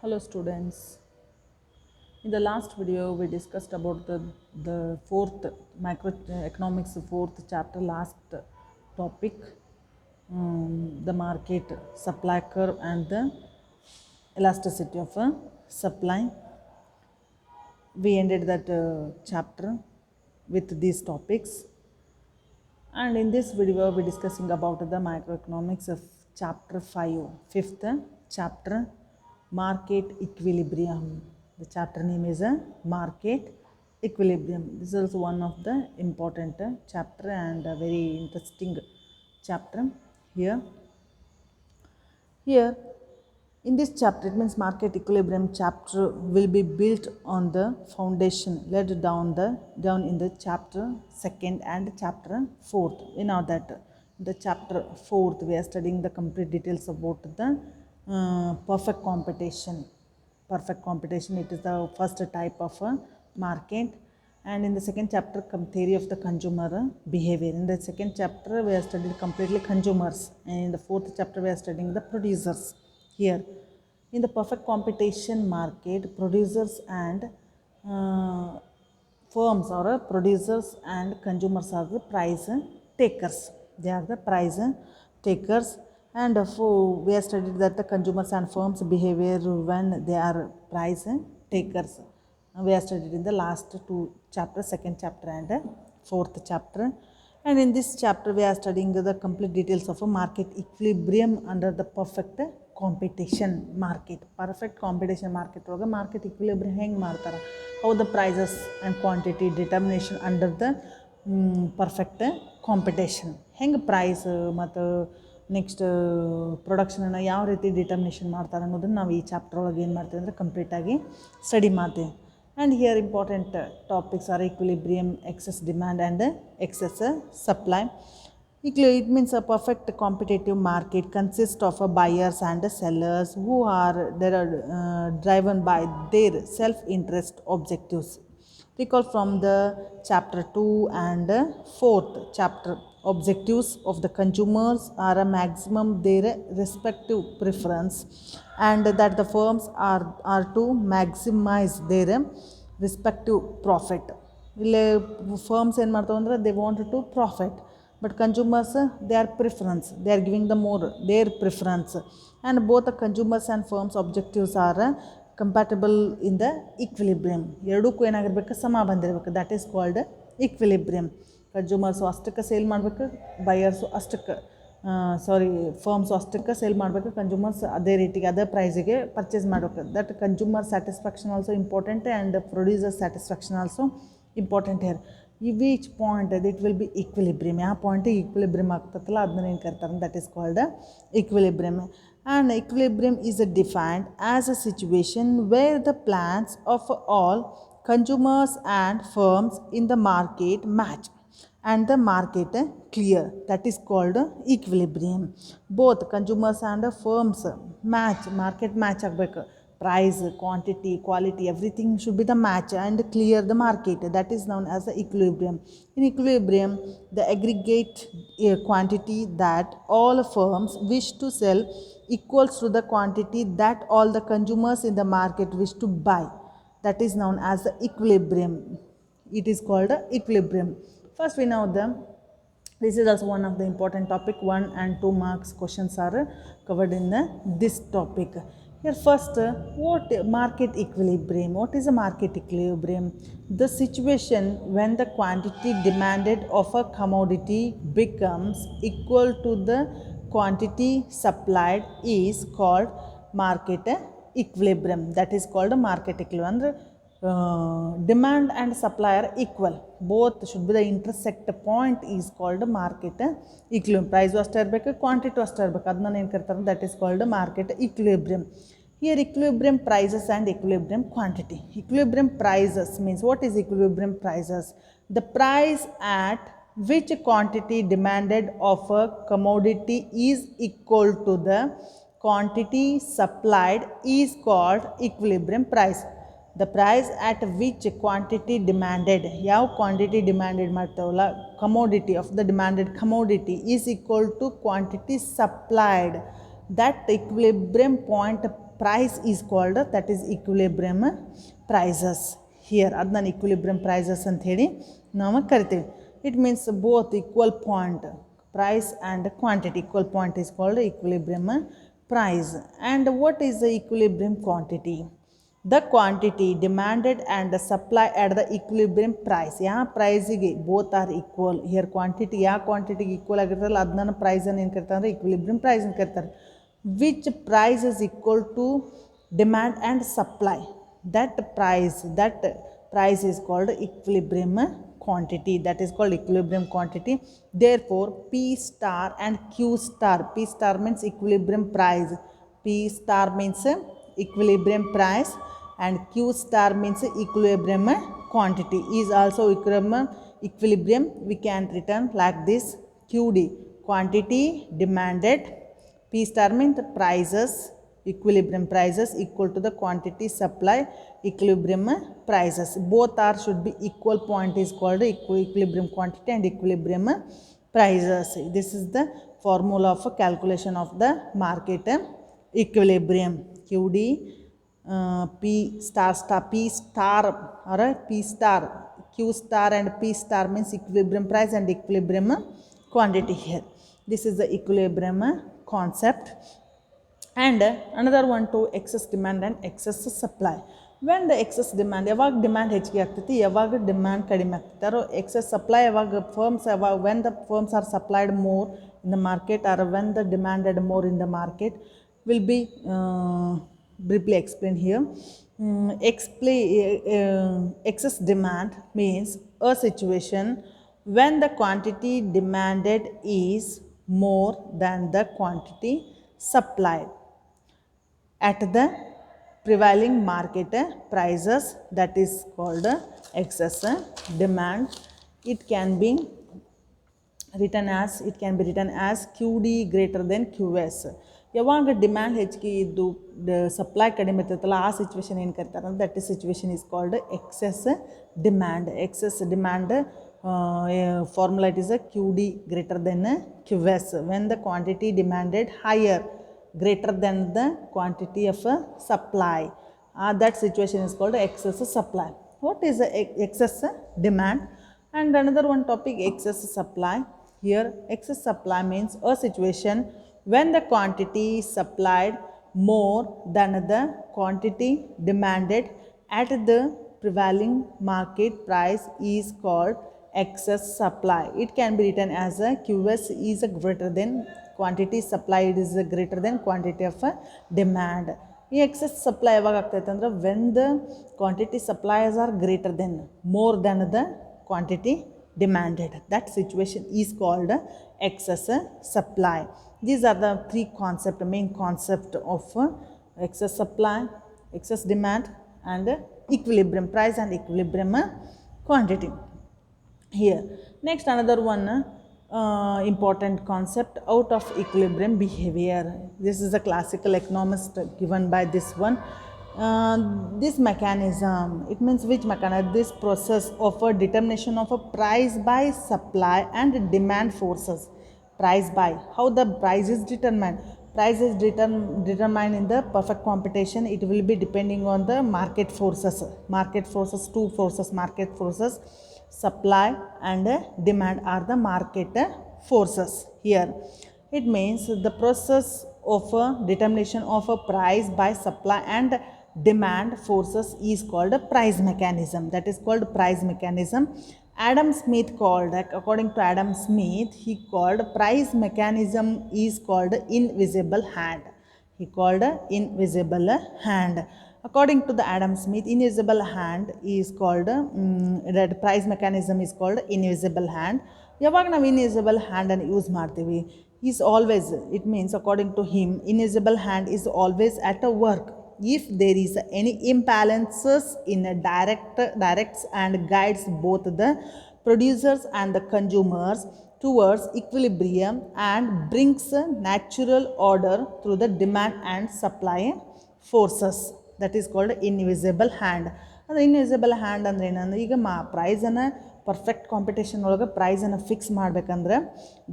Hello students. In the last video we discussed about the fourth microeconomics fourth chapter last topic, the market supply curve and the elasticity of a supply. We ended that chapter with these topics, and in this video we discussing about the microeconomics of chapter 5, fifth chapter, market equilibrium. The chapter name is market equilibrium. This is also one of the important chapter and a very interesting chapter here. Here, in this chapter, it means market equilibrium chapter will be built on the foundation laid down in the chapter second and chapter fourth. We know that the chapter fourth we are studying the complete details about the perfect competition. Perfect competition, it is the first type of a market, and in the second chapter theory of the consumer behavior. In the second chapter we are studying completely consumers, and in the fourth chapter we are studying the producers. Here in the perfect competition market, producers and firms or producers and consumers are the price takers. They are the price takers, and we have studied that the consumers and firms behavior when they are price takers. We have studied in the last two chapters, second chapter and fourth chapter. And in this chapter we are studying the complete details of a market equilibrium under the perfect competition market. Perfect competition market ಒಳಗೆ market equilibrium ಹೆಂಗೆ ಮಾಡ್ತಾರೆ, how the prices and quantity determination under the perfect competition, ಹೆಂಗೆ price ಮತ್ತು next ಪ್ರೊಡಕ್ಷನನ್ನು ಯಾವ ರೀತಿ determination ಮಾಡ್ತಾರೆ ಅನ್ನೋದನ್ನು ನಾವು ಈ ಚಾಪ್ಟರ್ ಒಳಗೆ ಏನು ಮಾಡ್ತೀವಿ ಅಂದರೆ ಕಂಪ್ಲೀಟಾಗಿ ಸ್ಟಡಿ ಮಾಡ್ತೀವಿ. And here important topics are equilibrium, excess demand and excess supply. It means a perfect competitive market consists of buyers and sellers who are driven by their self-interest objectives. Recall from the chapter 2 and 4th chapter, objectives of the consumers are a maximum their respective preference, and that the firms are to maximize their respective profit. ಇಲ್ಲಿ firms ಏನು ಮಾಡ್ತಾವೆ ಅಂದರೆ they want to profit, but consumers their preference, they are giving the more their preference, and both the consumers and firms objectives are compatible in the equilibrium. ಎರಡಕ್ಕೂ ಏನಾಗಿರ್ಬೇಕು, ಸಮ ಬಂದಿರಬೇಕು. That is called equilibrium. Consumers ಅಷ್ಟಕ್ಕೆ sale ಮಾಡಬೇಕು, buyers ಅಷ್ಟಕ್ಕೆ firms ಅಷ್ಟಕ್ಕೆ sale ಮಾಡಬೇಕು, consumers ಅದೇ ರೇಟಿಗೆ ಅದೇ ಪ್ರೈಸಿಗೆ ಪರ್ಚೇಸ್ ಮಾಡಬೇಕು. That consumer satisfaction also important and producer satisfaction also important here. Which point it will be equilibrium. ಯಾವ ಪಾಯಿಂಟಿಗೆ ಈಕ್ವಿಲಿಬ್ರಿಯಮ್ ಆಗ್ತದಲ್ಲ ಅದನ್ನ ಏನು ಕರ್ತಾರೆ, that is called equilibrium. And equilibrium is defined as a situation where the plans of all consumers and firms in the market match and the market clear. That is called equilibrium. Both consumers and firms match, market match ಆಗಬೇಕು. Price, quantity, quality, everything should be the match and clear the market. That is known as the equilibrium. In equilibrium, the aggregate quantity that all firms wish to sell equals to the quantity that all the consumers in the market wish to buy. That is known as the equilibrium. It is called equilibrium. First we know this is also one of the important topic. 1 and 2 marks questions are covered in this topic. Here first, what market equilibrium? What is a market equilibrium? The situation when the quantity demanded of a commodity becomes equal to the quantity supplied is called market equilibrium. That is called market equilibrium. Andre demand and supply are equal, both should be the intersect point is called market equilibrium. Price ಅಷ್ಟೇ ಇರಬೇಕು, quantity ಅಷ್ಟೇ ಇರಬೇಕು, ಅದನ್ನ ಏನು ಕರ್ತಾರೆ, that is called market equilibrium. Here equilibrium prices and equilibrium quantity. Equilibrium prices means, what is equilibrium prices? The price at which quantity demanded of a commodity is equal to the quantity supplied is called equilibrium price. The price at which quantity demanded, ಯಾವ quantity demanded ಮಾಡ್ತಾವಲ್ಲ, commodity of the demanded commodity is equal to quantity supplied. That equilibrium point price is called, that is equilibrium prices. Here ಅದನ್ನ equilibrium prices ಅಂತ ಹೇಳಿ ನಾವು ಕರಿತೀವಿ. It means both equal point, price and quantity. Equal point is called equilibrium price. And what is the equilibrium quantity? The quantity demanded and the supply at the equilibrium price. ಯಾವ ಪ್ರೈಸಿಗೆ both are equal. Here quantity ಯಾವ ಕ್ವಾಂಟಿಟಿಗೆ equal ಆಗಿರ್ತಾರಲ್ಲ ಅದನ್ನ ಪ್ರೈಸನ್ನು ಏನು ಕರಿತಾರೆ ಅಂದರೆ equilibrium price ಅಂತ ಕರಿತಾರೆ. Which price is equal to demand and supply. that price is called equilibrium quantity. That is called equilibrium quantity. Therefore P star and Q star, P star means equilibrium price, P star means equilibrium price, and Q star means equilibrium quantity is also equilibrium. We can written like this: QD, quantity demanded, P star means the prices, equilibrium prices, equal to the quantity supply, equilibrium prices. Both are should be equal point is called equilibrium quantity and equilibrium prices. This is the formula of calculation of the market equilibrium. QD, P star star, P star or P star, Q star and P star means equilibrium price and equilibrium quantity here. This is the equilibrium concept. And another one to excess demand and excess supply. When the excess demand, ಯಾವಾಗ demand ಹೆಚ್ಚಿಗೆ ಆಗ್ತೈತಿ, ಯಾವಾಗ demand ಕಡಿಮೆ ಆಗ್ತೈತೆ, or excess supply ಯಾವಾಗ firms, when the firms are supplied more in the market or when the demanded more in the market will be briefly explained here. Excess demand means a situation when the quantity demanded is more than the quantity supplied at the prevailing market prices. That is called excess demand. It can be written as QD greater than QS. ಯಾವಾಗ demand ಹೆಚ್ಚಿಗೆ ಇದ್ದು supply ಕಡಿಮೆ ಇರ್ತೈತಲ್ಲ ಆ situation ಏನು ಕರೀತಾರೆ ಅಂದರೆ that is situation is called excess demand. Excess demand formula it is a QD greater than QS when the quantity demanded higher greater than the quantity of supply. That situation is called excess supply. What is the excess demand? And another one topic, excess supply. Here excess supply means a situation when the quantity supplied more than the quantity demanded at the prevailing market price is called excess supply. It can be written as a QS is a greater than quantity supplied is a greater than quantity of demand. ಈ excess supply ಯಾವಾಗ ಆಗ್ತೈತೆ ಅಂದರೆ when the quantity supplies are greater than, more than the quantity demanded. That situation is called excess supply. These are the three concepts, main concept of excess supply, excess demand and equilibrium price and equilibrium quantity. Here next another one important concept, out of equilibrium behavior. This is a classical economist given by this one. This mechanism, it means which mechanism? This process of a determination of a price by supply and demand forces. Price by, how the price is determined? Price is determined in the perfect competition. It will be depending on the market forces. Market forces, two forces, market forces, supply and demand are the market forces here. It means the process of determination of a price by supply and demand forces is called a price mechanism. That is called price mechanism. Adam Smith called, according to Adam Smith, he called price mechanism is called invisible hand. He called invisible hand. According to the Adam Smith, invisible hand is called, that price mechanism is called invisible hand. ಯಾವಾಗ ನಾವು invisible hand ಅನ್ನು use ಮಾಡ್ತೀವಿ, is always, it means according to him, invisible hand is always at a work if there is any imbalances in a directs and guides both the producers and the consumers towards equilibrium and brings natural order through the demand and supply forces. That is called invisible hand. ಅಂದರೆ invisible hand ಅಂದರೆ ಏನಂದ್ರೆ ಈಗ ಪ್ರೈಸನ್ನು perfect competition ಒಳಗೆ ಪ್ರೈಸನ್ನು fix ಮಾಡಬೇಕಂದ್ರೆ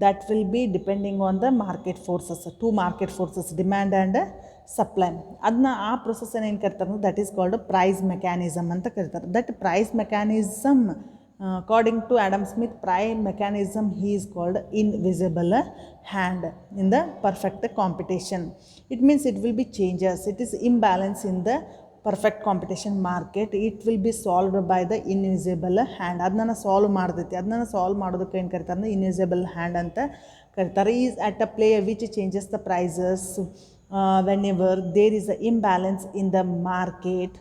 that will be depending on the market forces, to market forces, demand and supply. ಅದನ್ನ ಆ ಪ್ರೊಸೆಸ್ಸನ್ನು ಏನು ಕರಿತಾರೆ that is called price mechanism ಅಂತ ಕರೀತಾರೆ. That price mechanism according to Adam Smith, price mechanism he is called invisible hand in the perfect competition. It means it will be changes, it is imbalance in the perfect competition market, it will be solved by the invisible hand. ಅದನ್ನ solve ಮಾಡ್ತೈತಿ. ಅದನ್ನ solve ಮಾಡೋದಕ್ಕೆ ಏನು ಕರೀತಾರೆ ಅಂದರೆ invisible hand ಅಂತ ಕರೀತಾರೆ. Is at a play which changes the prices whenever there is an imbalance in the market.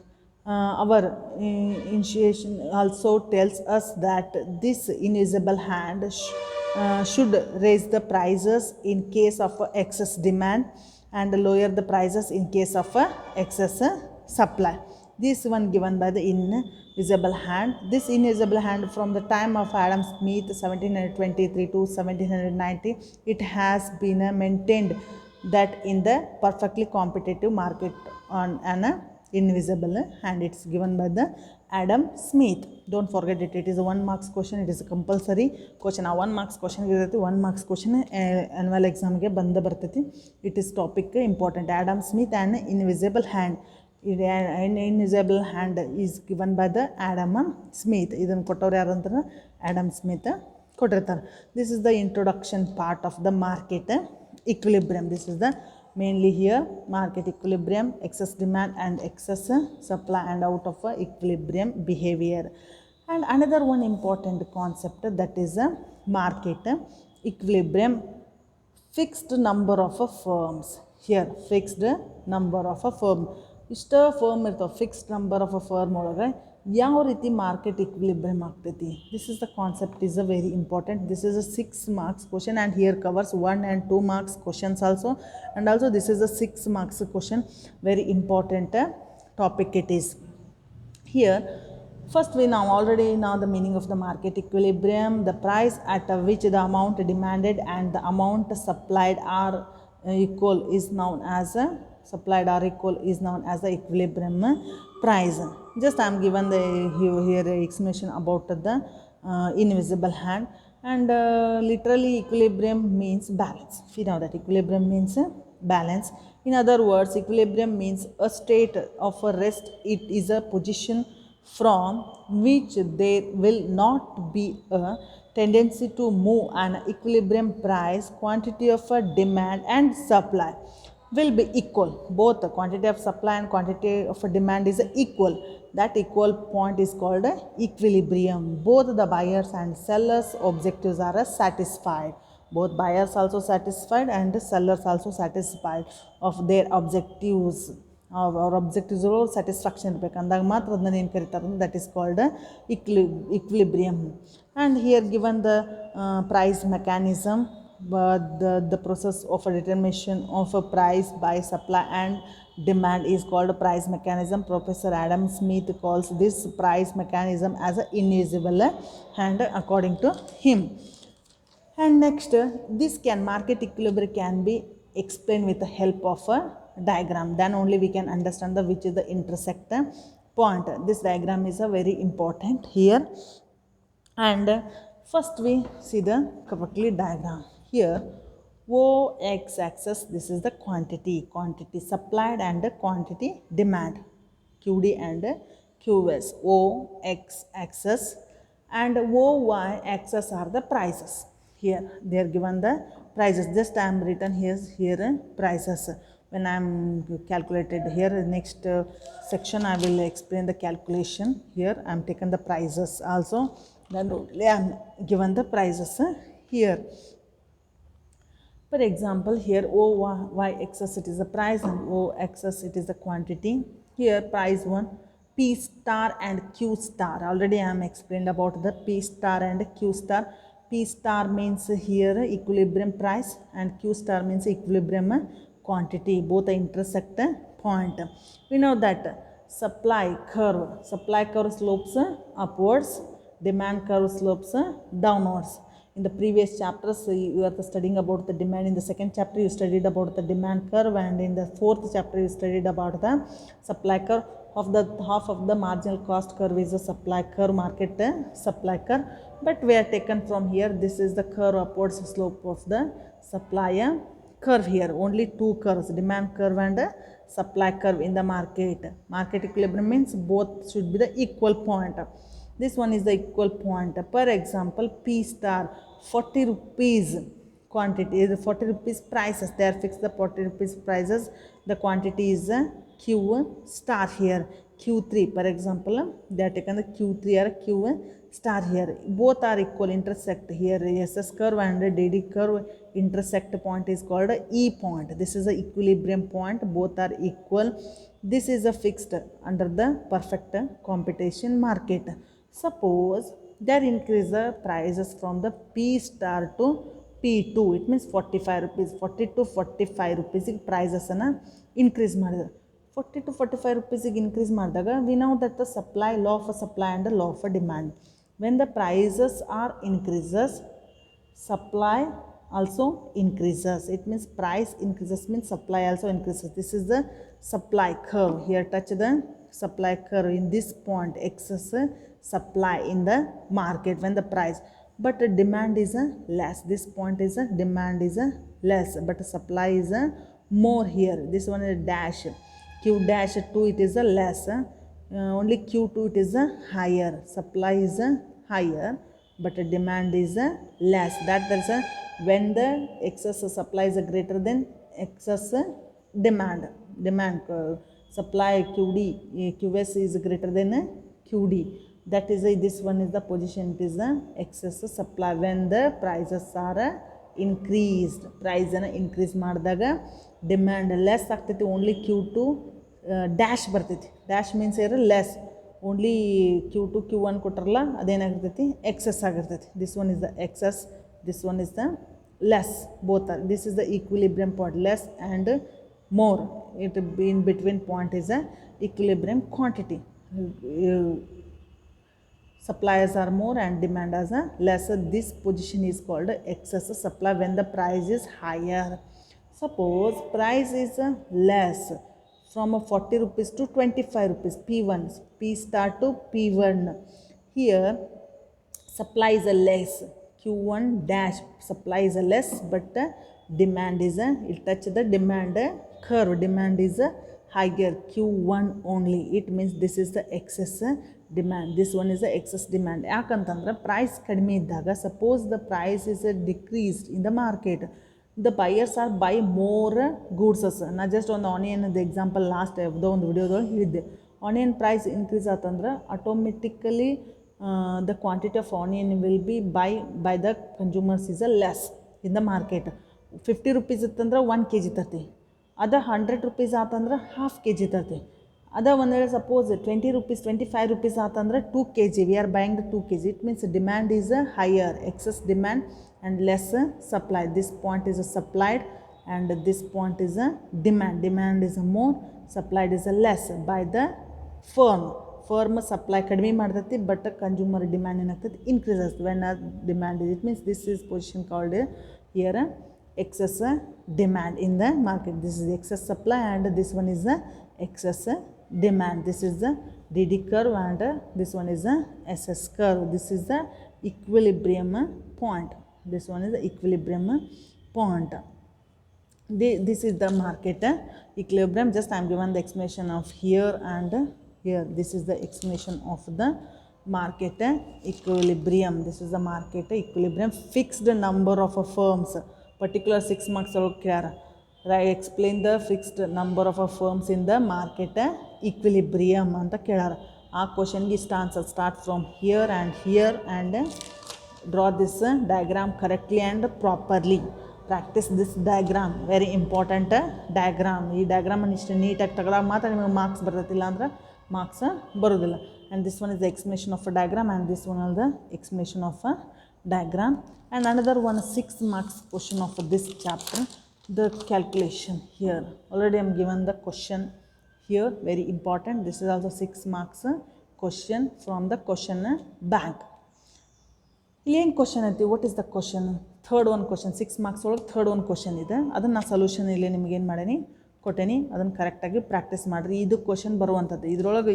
Our initiation also tells us that this invisible hand should raise the prices in case of excess demand and lower the prices in case of excess supply. This one given by the invisible hand. This invisible hand from the time of Adam Smith 1723 to 1790, it has been maintained that in the perfectly competitive market on an invisible hand. It's given by the Adam Smith. Don't forget it. It is a 1 marks question. It is a compulsory question. ಆ 1 marks question ಇರುತ್ತೆ. 1 marks question annual examಗೆ ಬಂದು ಬರ್ತೈತಿ. It is topic important. Adam Smith and invisible hand. An invisible hand is given by the Adam Smith. ಇದನ್ನು ಕೊಟ್ಟವ್ರು ಯಾರು ಅಂತಾರೆ Adam Smith ಕೊಟ್ಟಿರ್ತಾರೆ. This is the introduction part of the market equilibrium. This is the mainly here market equilibrium, excess demand and excess supply and out of equilibrium behavior. And another one important concept, that is a market equilibrium, fixed number of firms. Here fixed number of a firm, ಇಷ್ಟ firm ಇರ್ತಾವೆ. Fixed number of a firm ಒಳಗೆ ಯಾವ ರೀತಿ market equilibrium ಆಗ್ತೈತಿ. This is the concept is a very important. This is a 6 marks question and here covers 1 and 2 marks questions also, and also this is a 6 marks question. Very important topic it is. Here first we now already know the meaning of the market equilibrium. The price at which the amount demanded and the amount supplied are equal is known as supplied are equal is known as the equilibrium price. Just I am given the here explanation about the invisible hand, and literally equilibrium means balance. We know that equilibrium means balance. In other words, equilibrium means a state of a rest. It is a position from which there will not be a tendency to move an equilibrium price. Quantity of demand and supply will be equal. Both the quantity of supply and quantity of demand is equal. That equal point is called equilibrium. Both the buyers and sellers objectives are satisfied. Both buyers also satisfied and sellers also satisfied of their objectives. Our objectives satisfaction ಇರಬೇಕು ಅಂದಾಗ ಮಾತ್ರ ಅದನ್ನ ಏನು ಕರೀತಾರೆ that is called equilibrium. And here given the price mechanism, the process of a determination of a price by supply and demand is called price mechanism. Professor Adam Smith calls this price mechanism as an invisible hand according to him. And next, this market equilibrium can be explained with the help of a diagram. Then only we can understand which is the intersect point. This diagram is a very important here. And first we see the quickly diagram. Here OX axis, this is the quantity supplied and quantity demand, QD and QS. OX axis and OY axis are the prices. Here they are given the prices. Just I am written here prices. When I am calculated here, next section I will explain the calculation. Here I am taken the prices also, then I am given the prices here. For example, here OY axis it is the price and O axis it is the quantity. Here price 1, P star and Q star. Already I am explained about the P star and Q star. P star means here equilibrium price and Q star means equilibrium quantity. Both intersect point. We know that supply curve slopes upwards, demand curve slopes downwards. In the previous chapters you are studying about the demand. In the second chapter you studied about the demand curve, and in the fourth chapter you studied about the supply curve. Half of the marginal cost curve is a supply curve, market supply curve, but we are taken from here. This is the curve, upwards slope of the supply curve. Here only two curves, demand curve and supply curve in the market. Market equilibrium means both should be the equal point. This one is the equal point. Per example, P star 40 rupees quantity is 40 rupees prices. They are fixed the 40 rupees prices. The quantity is Q star here. Q3, for example, they are taken the Q3 or Q star here. Both are equal, intersect here. SS curve and DD curve intersect point is called E point. This is the equilibrium point. Both are equal. This is a fixed under the perfect competition market. Suppose there increase the prices from the P star to P2. It means 45 rupees. 40 to 45 rupees prices increase ಮಾಡಿದ್ರು. 40 to 45 rupees increase ಮಾಡಿದಾಗ we know that the supply, law of supply and the law of demand. When the prices are increases, supply also increases. It means price increases means supply also increases. This is the supply curve. Here touch the supply curve in this point. Excess supply in the market when the price, but demand is less. This point is demand is less, but supply is more here. This one is dash. Q dash 2 it is less. Only Q2 it is higher. Supply is higher, but demand is less. That is when the excess supply is greater than excess demand. Supply QD QS is greater than QD. That is this one is the position. It is the excess supply when the prices are increased. Price increase ಮಾಡಿದಾಗ demand less ಆಗ್ತೈತಿ. only Q2 dash ಬರ್ತೈತಿ. dash means here less. only Q2 Q1 ಕೊಟ್ಟರಲ್ಲ ಅದೇನಾಗಿರ್ತೈತಿ excess ಆಗಿರ್ತೈತಿ. this one is the excess, this one is the less. both are, this is the equilibrium point. less and more, it in between point is a equilibrium quantity. Suppliers are more and demand is lesser. This position is called excess supply when the price is higher. Suppose price is less from 40 rupees to 25 rupees, P1, P star to P1. Here supply is less, Q1 dash supply is less, but demand is it touch the demand curve. Demand is higher, Q1 only. It means this is the excess demand. This one is the excess demand. ಯಾಕಂತಂದ್ರೆ price ಕಡಿಮೆ ಇದ್ದಾಗ, suppose the price is decreased in the market, the buyers are buy more goods. ನಾ just ಒಂದು ಆನಿಯನ್ದು example last ಯಾವುದೋ ಒಂದು ವಿಡಿಯೋದೊಳಗೆ ಹೇಳಿದ್ದೆ. Onion price increase ಆತಂದ್ರೆ automatically the quantity of onion will be by the consumers is less in the market. 50 rupees ಇತ್ತಂದ್ರೆ 1 kg ತರ್ತಿ. ಅದ 100 rupees ಆತಂದ್ರೆ half kg ತರ್ತಿ. ಅದ ಒಂದು ವೇಳೆ ಸಪೋಸ್ 20 rupees 25 rupees ಆತಂದ್ರೆ 2 kg. we are buying the 2 kg. it means demand is higher, excess demand and less supply. this point is supplied and this point is demand. demand is more, supplied is less by the firm. supply ಕಡಿಮೆ ಮಾಡ್ತೈತಿ, but consumer demand ಏನಾಗ್ತೈತಿ increases when demand is. it means this is position called here excess demand in the market. this is excess supply and this one is the excess demand. this is the DD curve and this one is the SS curve. this is the equilibrium point. this one is the equilibrium point. this is the market equilibrium. just I am given the explanation of here and here. this is the explanation of the market equilibrium. this is the market equilibrium. fixed number of firms, particular 6 marks ಕೇಳ್ಯಾರ. explain the fixed number of firms in the market equilibrium ಅಂತ ಕೇಳ್ಯಾರ. ಆ ಕ್ವಶನ್ಗೆ ಇಷ್ಟ answer. Start from here and draw this diagram correctly and properly. practice this diagram, very important diagram. ಈ ಡಯಾಗ್ರಾಮನ್ನು ಇಷ್ಟು ನೀಟಾಗಿ ತಗೊಳ್ಳಾಗ ಮಾತ್ರ ನಿಮಗೆ marks ಬರ್ತೈತಿಲ್ಲ ಅಂದ್ರೆ ಮಾರ್ಕ್ಸ್ ಬರೋದಿಲ್ಲ. and this one is the explanation of a diagram and this one is the explanation of a diagram. and another one 6 marks question of this chapter, the calculation. here already I am given the question here, very important. this is also 6 marks question from the question bank. ಇಲ್ಲಿ ಏನು question ಐತಿ, what is the question? Third one question, 6 marks ಒಳಗೆ third one question ಇದೆ. ಅದನ್ನು ನಾ solution ಇಲ್ಲಿ ನಿಮಗೇನು ಮಾಡೀನಿ ಕೊಟ್ಟೇನಿ, ಅದನ್ನು ಕರೆಕ್ಟಾಗಿ ಪ್ರಾಕ್ಟೀಸ್ ಮಾಡಿರಿ. ಇದು ಕ್ವಶನ್ ಬರುವಂಥದ್ದು. ಇದ್ರೊಳಗೆ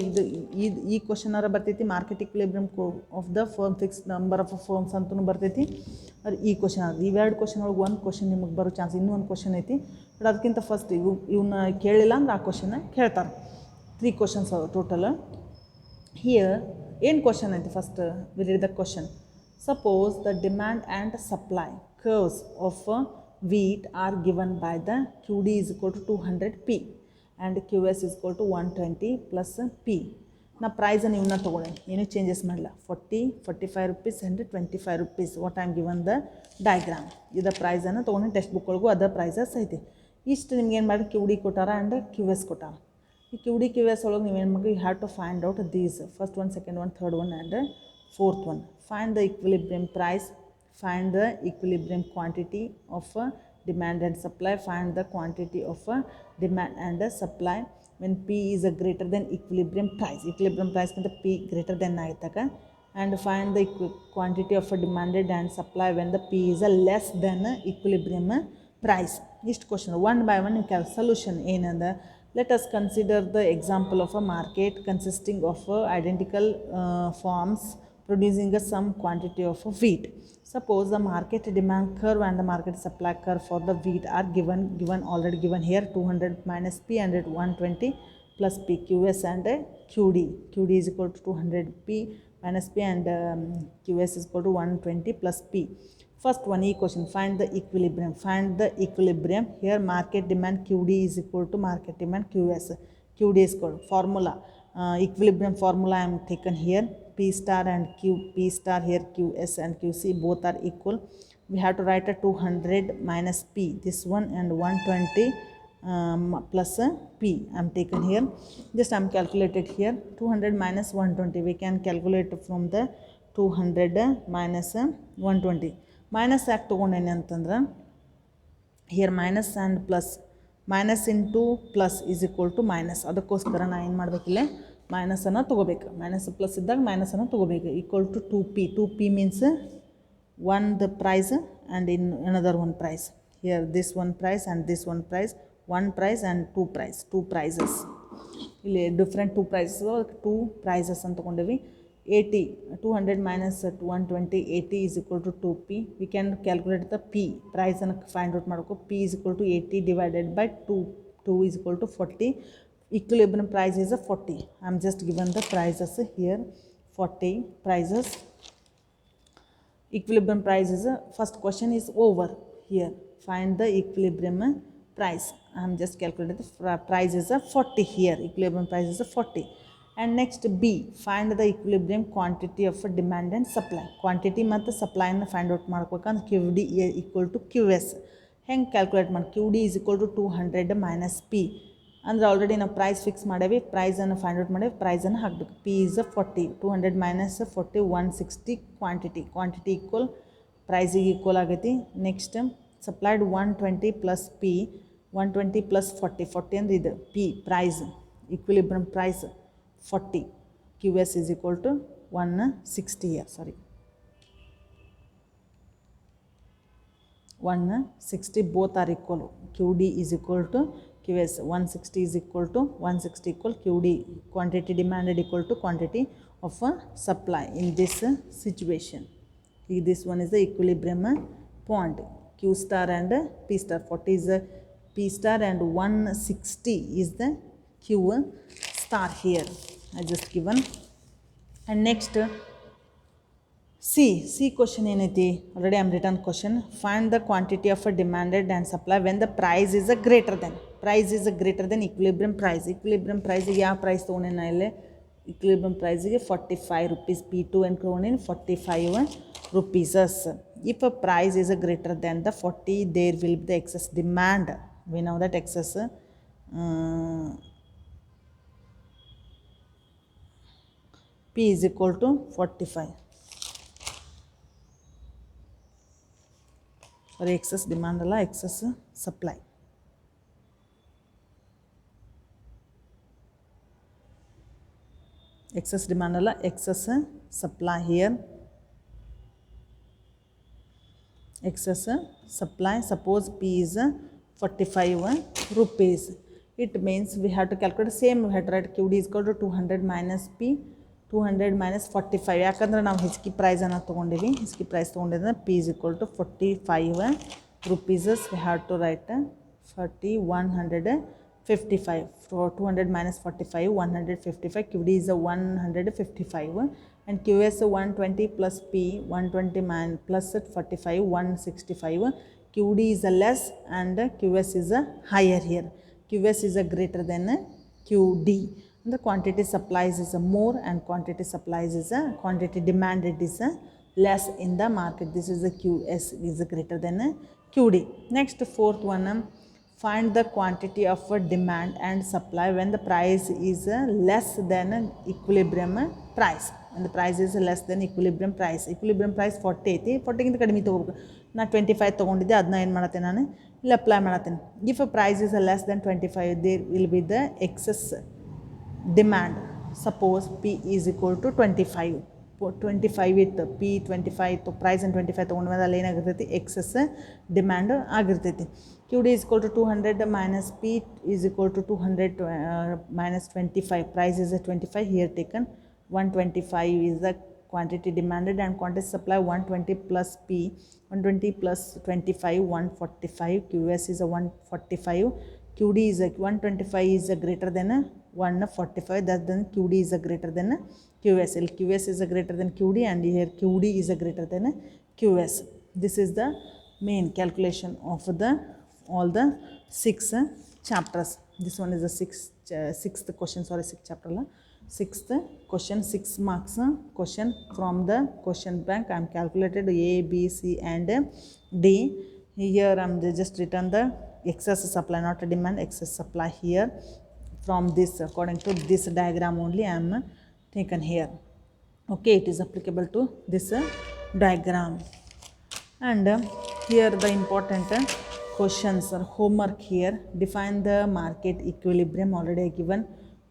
ಈ ಕ್ವಶನಾರ ಬರ್ತೈತಿ. Market equilibrium of the firm fix number of firms ಅಂತೂ ಬರ್ತೈತಿ. ಅದು ಈ ಕ್ವಶನ್ ಅದು. ಇವೆರಡು ಕ್ವಶನ್ ಒಳಗೆ ಒಂದು ಕ್ವಶನ್ ನಿಮಗೆ ಬರೋ ಚಾನ್ಸ್, ಇನ್ನೂ ಒಂದು ಕ್ವಶನ್ ಐತಿ. ಬಟ್ ಅದಕ್ಕಿಂತ ಫಸ್ಟ್ ಇವನ್ನ ಕೇಳಿಲ್ಲ ಅಂದ್ರೆ ಆ ಕ್ವಶನ್ನ ಕೇಳ್ತಾರೆ. 3 ಕ್ವಶನ್ಸ್ ಅವ ಟೋಟಲ್. ಹಿಯರ್ ಏನು ಕ್ವಶನ್ ಐತಿ? First we read the question. Suppose the demand and supply curves of wheat are given by the QD is equal to 200 P and QS is equal to 120 plus P. ನಾ ಪ್ರೈಸನ್ನು ಇವನ್ನ ತೊಗೊಂಡೆ, ಏನೂ changes ಮಾಡಿಲ್ಲ. 40, 45 rupees and 25 rupees. What I am given the diagram. ಇದು ಪ್ರೈಸನ್ನು ತೊಗೊಂಡು text book ಒಳಗೂ ಅದರ prices ಐತಿ. ಇಷ್ಟು ನಿಮ್ಗೆ ಏನು ಮಾಡಿ QD ಕೊಟ್ಟಾರ ಆ್ಯಂಡ್ QS ಕೊಟ್ಟಾರ. ಈ QD QS ಒಳಗೆ ನೀವೇನು ಮಾಡಿ, you have to find out these first one, second one, third one and fourth one. Find the equilibrium price, find the equilibrium quantity of demand and supply, find the quantity of demand and supply when P is greater than equilibrium price. Equilibrium price kinta P greater than aitaka, and find the quantity of demanded and supply when the P is less than equilibrium price. Next question, one by one you can solution ಏನಂದ. Let us consider the example of a market consisting of identical forms producing some quantity of wheat. Suppose the market demand curve and the market supply curve for the wheat are already given here. 200 minus P and 120 plus P. QS and QD. QD is equal to 200 P minus P and QS is equal to 120 plus P. First one equation, find the equilibrium. Find the equilibrium. Here market demand QD is equal to market demand QS. QD is equal formula. Equilibrium formula I am taken here. P star and P star here, QS and QC both are equal. We have to write a 200 minus P, this one, and 120 plus P I am taken here. Just I am calculated here. 200 minus 120, we can calculate from the 200 minus 120. Minus ಯಾಕೆ ತೊಗೊಂಡೇನೆ ಅಂತಂದ್ರೆ, here minus and plus, minus into plus is equal to minus. ಅದಕ್ಕೋಸ್ಕರ ನಾನು ಏನು ಮಾಡಬೇಕಿಲ್ಲ, ಮೈನಸನ್ನು ತೊಗೋಬೇಕು. Minus plus ಇದ್ದಾಗ ಮೈನಸನ್ನು ತೊಗೋಬೇಕು. Equal to 2P. 2P means one the price and in another one price. Here this one price and this one price, one price and two prices. ಇಲ್ಲಿ different 2 prices, 2 prices ಅಂತ ತೊಗೊಂಡೇವಿ. 80, 200 minus 120, 80 is equal to 2P. We can calculate the P. Price and find out ಮಾಡಬೇಕು. P is equal to 80 divided by 2. 2 is equal to 40. Equilibrium price is 40. I am just given the prices here. 40 prices. Equilibrium price is first question is over here. Find the equilibrium price. I am just calculating the price is 40 here. Equilibrium price is 40. And next B, find the equilibrium quantity of demand and supply. Quantity ಮತ್ತು ಸಪ್ಲೈನ find out ಮಾಡ್ಬೇಕಂದ್ರೆ QD equal to QS. ಹೆಂಗೆ calculate ಮಾಡಿ? QD is equal to 200 minus P. ಅಂದರೆ already ನಾವು price fix ಮಾಡೇವಿ, ಪ್ರೈಸನ್ನು find out ಮಾಡೇವಿ, ಪ್ರೈಸನ್ನು ಹಾಕಬೇಕು. P is 40, 200 minus 40, 160 quantity equal ಪ್ರೈಸಿಗೆ ಈಕ್ವಲ್ ಆಗೈತಿ. Next supplied 120 plus P, 120 plus 40 ಅಂದರೆ ಇದು P price, equilibrium price 40. QS is equal to 160 here, sorry, 160, both are equal. QD is equal to QS. 160 is equal to 160 equal QD. Quantity demanded equal to quantity of supply in this situation. This one is the equilibrium point. Q star and P star. 40 is the P star and 160 is the Q star here. I just given. And next C question ಏನೈತಿ? Already I am written question. Find the quantity of demanded and supply when the price is greater than equilibrium price. Equilibrium price ಗೆ ಯಾವ price ತೊಗೊಂಡೇನ ಇಲ್ಲಿ? Equilibrium price ಗೆ 45 rupees. P2 and ತೊಗೊಂಡೇನಿ 45 rupees. If a price is greater than the 40, there will be the excess demand. We know that excess P is equal to 45. Or excess demand alla, excess supply. Excess demand alla, excess supply here. Excess supply. Suppose P is 45 rupees. it means we have to calculate same we have to write QD is equal to 200 minus P 200 minus 45 ಯಾಕಂದ್ರೆ ನಾವು ಹೆಚ್ಚಿಗೆ ಪ್ರೈಸನ್ನು ತೊಗೊಂಡಿವಿ ಹೆಚ್ಚಿಗೆ price ತೊಗೊಂಡಿದ್ರೆ P is equal to 45 rupees we have to write 155 for 200 minus 45 155 QD is a 155 and QS 120 plus P 120 plus 45 165 QD is a less and QS is a higher here QS is a greater than QD and the quantity supplies is a more and quantity supplies is a quantity demanded is a less in the market. This is the QS is a greater than a QD. Next fourth one, find the quantity of a demand and supply when the price is less than an equilibrium price. And the price is less than equilibrium price. Equilibrium price 40 ಐತಿ 40 ಗಿಂತ ಕಡಿಮೆ ತೊಗೋಬೇಕು ನಾ 25 ತೊಗೊಂಡಿದ್ದೆ ಅದನ್ನ ಏನು ಮಾಡತ್ತೆ ನಾನು ಇಲ್ಲಿ ಅಪ್ಲೈ ಮಾಡತ್ತೇನೆ if a price is less than 25 there will be the excess demand suppose P is equal to 25 25 ಇತ್ತು P 25 ಇತ್ತು ಪ್ರೈಸ್ 25 ತೊಗೊಂಡು ಮೇಲೆ ಅಲ್ಲಿ ಏನಾಗಿರ್ತೈತಿ ಎಕ್ಸಸ್ ಡಿಮ್ಯಾಂಡ್ ಆಗಿರ್ತೈತಿ QD is equal to 200 minus P is equal to 200 minus 25 price is 25 here taken 125 is the quantity demanded and quantity supply 120 plus P 120 plus 25 145 QS is a 145 QD is a 125 is a greater than a 145 that then QD is a greater than a QS. QS is a greater than QD and here QD is a greater than a QS. This is the main calculation of the all the 6 chapters. This one is the sixth question, sorry 6th chapter la. 6th question 6 marks question from the question bank. I am calculated A, B, C and D. Here I am just written the excess supply, not a demand, excess supply here from this according to this diagram only I am taken here. Okay, it is applicable to this diagram and here the important questions or homework here. Define the market equilibrium, already given.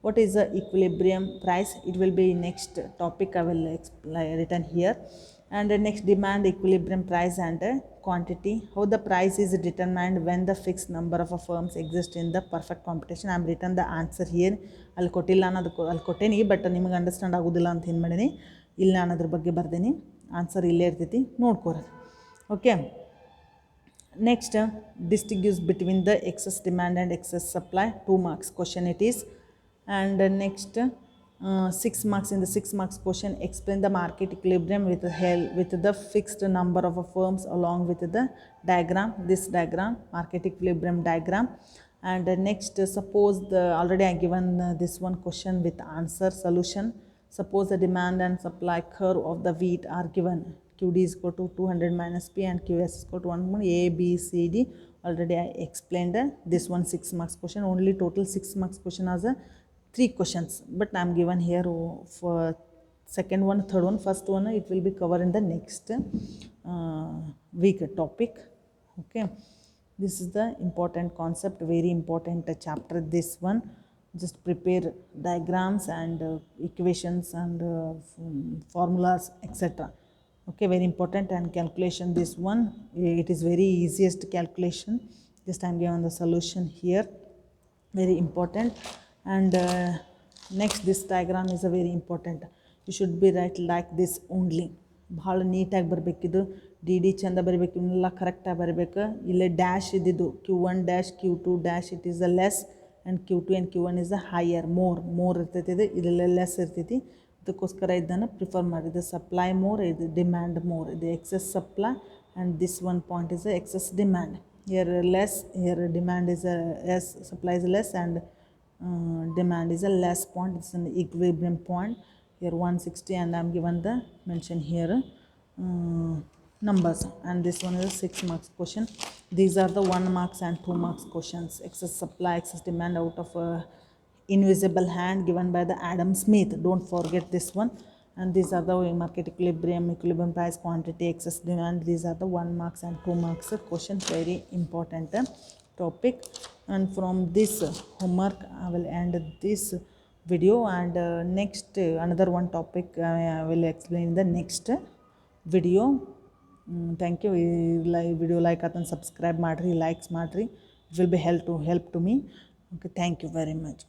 What is the equilibrium price? It will be next topic I will written here. And the next demand equilibrium price and quantity. How the price is determined when the fixed number of firms exist in the perfect competition. I am written the answer here. ಅಲ್ಲಿ ಕೊಟ್ಟಿಲ್ಲ ಅನ್ನೋದಕ್ಕೆ ಅಲ್ಲಿ ಕೊಟ್ಟೇನಿ but ನಿಮಗೆ understand ಆಗೋದಿಲ್ಲ ಅಂತ ಏನು ಮಾಡೀನಿ ಇಲ್ಲ ಅನ್ನೋದ್ರ ಬಗ್ಗೆ ಬರ್ದೇನಿ ಆನ್ಸರ್ ಇಲ್ಲೇ ಇರ್ತೈತಿ ನೋಡ್ಕೋರಿ okay next distinguish between the excess demand and excess supply 2 marks question it is and next 6 marks in the 6 marks question explain the market equilibrium with the fixed number of firms along with the diagram this diagram market equilibrium diagram and next suppose the already I given this one question with answer solution. Suppose the demand and supply curve of the wheat are given. QD is equal to 200 minus P and QS is equal to 1 A, B, C, D. Already I explained this one 6 marks question. Only total 6 marks question as 3 questions. But I am given here for second one, third one, first one it will be covered in the next week topic. Okay. This is the important concept, very important chapter this one. Just prepare diagrams and equations and formulas etc. Okay, very important and calculation this one it is very easiest calculation. Just I am given the solution here, very important and next this diagram is a very important. You should be write like this only. ಭಾಳ ನೀಟಾಗಿ ಬರಬೇಕಿದು D D ಚಂದ ಬರಬೇಕು ಇವನ್ನೆಲ್ಲ ಕರೆಕ್ಟಾಗಿ ಬರಬೇಕು ಇಲ್ಲೇ dash ಇದ್ದಿದ್ದು Q1 dash Q2 dash it is a less and Q2 and Q1 is a higher more ಇರ್ತೈತಿ ಇದು ಇದೆಲ್ಲ ಲೆಸ್ ಇರ್ತೈತಿ ಅದಕ್ಕೋಸ್ಕರ ಇದನ್ನು ಪ್ರಿಫರ್ ಮಾಡಿದ್ದು ಸಪ್ಲೈ ಮೋರ್ ಇದು ಡಿಮ್ಯಾಂಡ್ ಮೋರ್ ಇದು excess supply and this one point is a excess demand here less here demand is a less supply is less and demand is a less point. It's an equilibrium point here 160 and I am given the mention here numbers and this one is a 6 marks question. These are the 1 marks and 2 marks questions. Excess supply, excess demand out of invisible hand given by the Adam Smith. Don't forget this one. And these are the market equilibrium price, quantity, excess demand. These are the 1 marks and 2 marks questions. Very important topic. And from this homework I will end this video and next another one topic I will explain in the next video. Thank you. Video like and subscribe ಮಾಡ್ರಿ likes ಮಾಡ್ರಿ, it will be help to me. Okay, thank you very much.